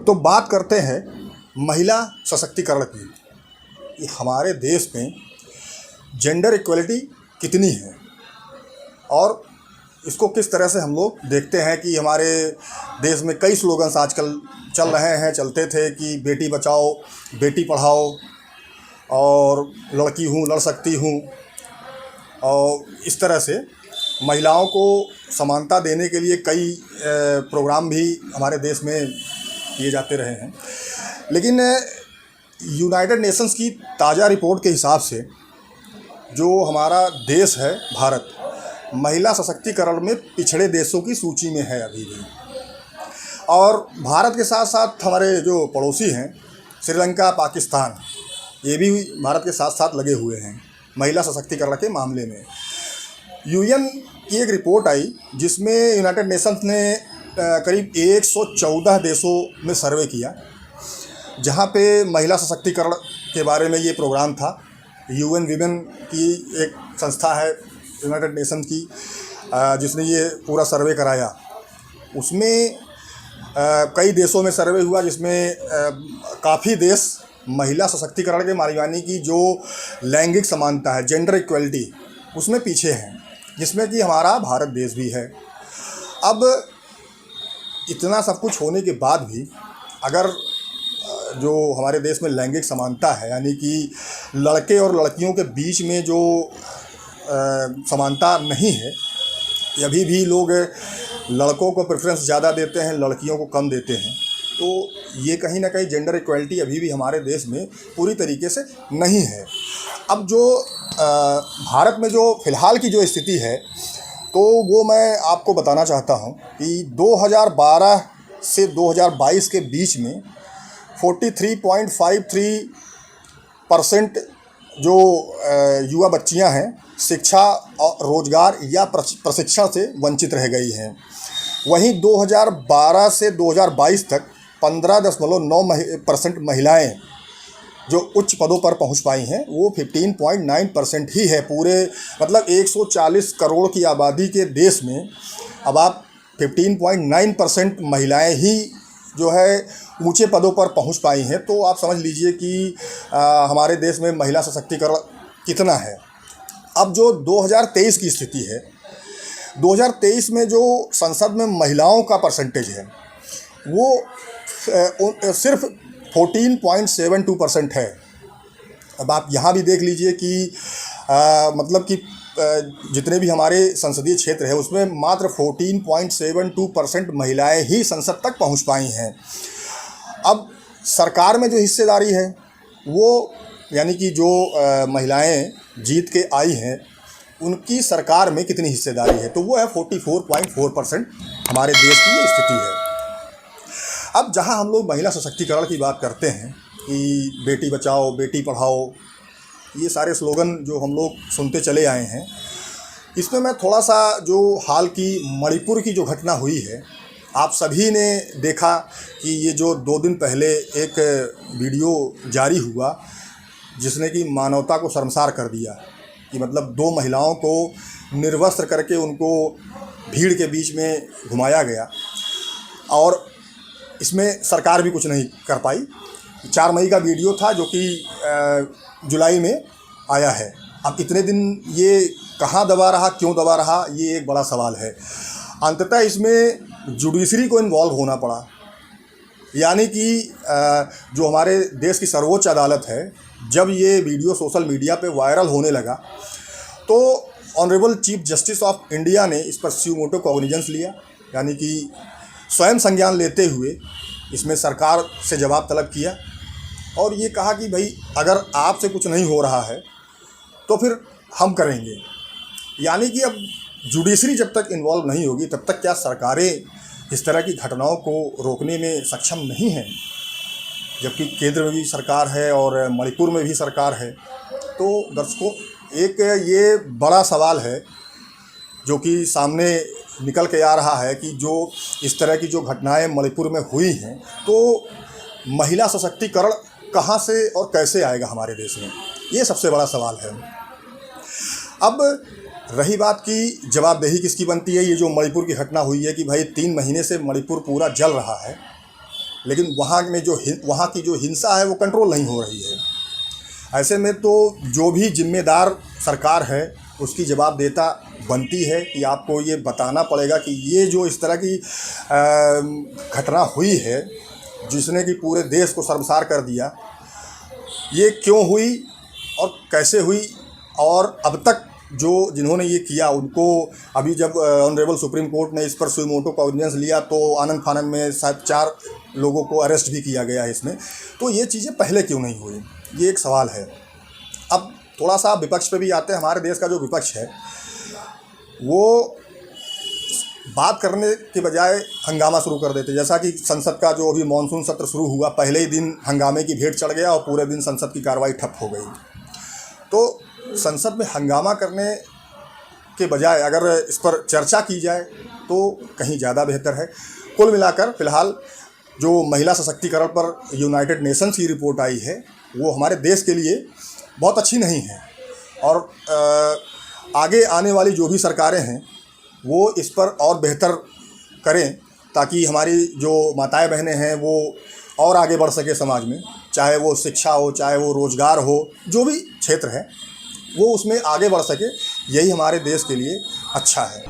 तो बात करते हैं महिला सशक्तिकरण की। कि हमारे देश में जेंडर इक्वलिटी कितनी है और इसको किस तरह से हम लोग देखते हैं कि हमारे देश में कई स्लोगन्स आजकल चल रहे हैं, चलते थे कि बेटी बचाओ, बेटी पढ़ाओ और लड़की हूँ लड़ सकती हूँ, और इस तरह से महिलाओं को समानता देने के लिए कई प्रोग्राम भी हमारे देश में किए जाते रहे हैं। लेकिन यूनाइटेड नेशंस की ताज़ा रिपोर्ट के हिसाब से जो हमारा देश है भारत, महिला सशक्तिकरण में पिछड़े देशों की सूची में है अभी भी। और भारत के साथ साथ हमारे जो पड़ोसी हैं श्रीलंका, पाकिस्तान, ये भी भारत के साथ साथ लगे हुए हैं महिला सशक्तिकरण के मामले में। यूएन की एक रिपोर्ट आई जिसमें यूनाइटेड नेशंस ने करीब 114 देशों में सर्वे किया, जहाँ पे महिला सशक्तिकरण के बारे में ये प्रोग्राम था। यूएन वीमेन की एक संस्था है यूनाइटेड नेशन की, जिसने ये पूरा सर्वे कराया। उसमें कई देशों में सर्वे हुआ जिसमें काफ़ी देश महिला सशक्तिकरण के मानी की जो लैंगिक समानता है, जेंडर इक्वलिटी, उसमें पीछे हैं, जिसमें कि हमारा भारत देश भी है। अब इतना सब कुछ होने के बाद भी अगर जो हमारे देश में लैंगिक समानता है, यानी कि लड़के और लड़कियों के बीच में जो समानता नहीं है, अभी भी लोग लड़कों को प्रेफरेंस ज़्यादा देते हैं, लड़कियों को कम देते हैं, तो ये कहीं ना कहीं जेंडर इक्वलिटी अभी भी हमारे देश में पूरी तरीके से नहीं है। अब जो भारत में जो फ़िलहाल की जो स्थिति है, तो वो मैं आपको बताना चाहता हूँ कि 2012 से 2022 के बीच में 43.53% जो युवा बच्चियां हैं शिक्षा और रोज़गार या प्रशिक्षण से वंचित रह गई हैं। वहीं 2012 से 2022 तक 15.9% महिलाएं जो उच्च पदों पर पहुंच पाई हैं, वो 15.9% ही है पूरे, मतलब 140 करोड़ की आबादी के देश में अब आप 15.9% महिलाएं ही जो है ऊंचे पदों पर पहुंच पाई हैं। तो आप समझ लीजिए कि हमारे देश में महिला सशक्तिकरण कितना है। अब जो 2023 की स्थिति है, 2023 में जो संसद में महिलाओं का परसेंटेज है वो सिर्फ 14.72% है। अब आप यहाँ भी देख लीजिए कि मतलब कि जितने भी हमारे संसदीय क्षेत्र है उसमें मात्र 14.72% महिलाएं ही संसद तक पहुँच पाई हैं। अब सरकार में जो हिस्सेदारी है वो, यानी कि जो महिलाएं जीत के आई हैं उनकी सरकार में कितनी हिस्सेदारी है, तो वो है 44.4% हमारे देश की ये स्थिति है। अब जहां हम लोग महिला सशक्तिकरण की बात करते हैं कि बेटी बचाओ, बेटी पढ़ाओ, ये सारे स्लोगन जो हम लोग सुनते चले आए हैं, इसमें मैं थोड़ा सा जो हाल की मणिपुर की जो घटना हुई है, आप सभी ने देखा कि ये जो 2 दिन पहले एक वीडियो जारी हुआ जिसने कि मानवता को शर्मसार कर दिया, कि मतलब 2 महिलाओं को निर्वस्त्र करके उनको भीड़ के बीच में घुमाया गया और इसमें सरकार भी कुछ नहीं कर पाई। 4 मई का वीडियो था जो कि जुलाई में आया है। अब इतने दिन ये कहाँ दबा रहा, क्यों दबा रहा, ये एक बड़ा सवाल है। अंततः इसमें जुडिशरी को इन्वॉल्व होना पड़ा, यानी कि जो हमारे देश की सर्वोच्च अदालत है, जब ये वीडियो सोशल मीडिया पे वायरल होने लगा तो honourable chief justice of India ने इस पर स्यू मोटो कॉग्निजेंस लिया, यानी कि स्वयं संज्ञान लेते हुए इसमें सरकार से जवाब तलब किया और ये कहा कि भाई अगर आपसे कुछ नहीं हो रहा है तो फिर हम करेंगे। यानी कि अब जुडिशरी जब तक इन्वॉल्व नहीं होगी तब तक क्या सरकारें इस तरह की घटनाओं को रोकने में सक्षम नहीं हैं, जबकि केंद्र में भी सरकार है और मणिपुर में भी सरकार है। तो दर्शकों, एक ये बड़ा सवाल है जो कि सामने निकल के आ रहा है कि जो इस तरह की जो घटनाएं मणिपुर में हुई हैं, तो महिला सशक्तिकरण कहाँ से और कैसे आएगा हमारे देश में, ये सबसे बड़ा सवाल है। अब रही बात की जवाबदेही किसकी बनती है। ये जो मणिपुर की घटना हुई है कि भाई 3 महीने से मणिपुर पूरा जल रहा है, लेकिन वहाँ की जो हिंसा है वो कंट्रोल नहीं हो रही है। ऐसे में तो जो भी जिम्मेदार सरकार है उसकी जवाबदेहिता बनती है कि आपको ये बताना पड़ेगा कि ये जो इस तरह की घटना हुई है जिसने कि पूरे देश को शर्मसार कर दिया, ये क्यों हुई और कैसे हुई, और अब तक जो जिन्होंने ये किया उनको अभी जब ऑनरेबल सुप्रीम कोर्ट ने इस पर सुमोटो कॉग्निजेंस लिया तो आनंद फानंद में शायद 4 लोगों को अरेस्ट भी किया गया है इसमें। तो ये चीज़ें पहले क्यों नहीं हुई, ये एक सवाल है। अब थोड़ा सा विपक्ष पे भी आते हैं। हमारे देश का जो विपक्ष है वो बात करने के बजाय हंगामा शुरू कर देते, जैसा कि संसद का जो अभी मानसून सत्र शुरू हुआ, पहले ही दिन हंगामे की भेंट चढ़ गया और पूरे दिन संसद की कार्रवाई ठप हो गई। तो संसद में हंगामा करने के बजाय अगर इस पर चर्चा की जाए तो कहीं ज़्यादा बेहतर है। कुल मिलाकर फ़िलहाल जो महिला सशक्तिकरण पर यूनाइटेड नेशंस की रिपोर्ट आई है वो हमारे देश के लिए बहुत अच्छी नहीं है, और आगे आने वाली जो भी सरकारें हैं वो इस पर और बेहतर करें ताकि हमारी जो माताएं बहनें हैं वो और आगे बढ़ सके समाज में, चाहे वो शिक्षा हो, चाहे वो रोज़गार हो, जो भी क्षेत्र है वो उसमें आगे बढ़ सके। यही हमारे देश के लिए अच्छा है।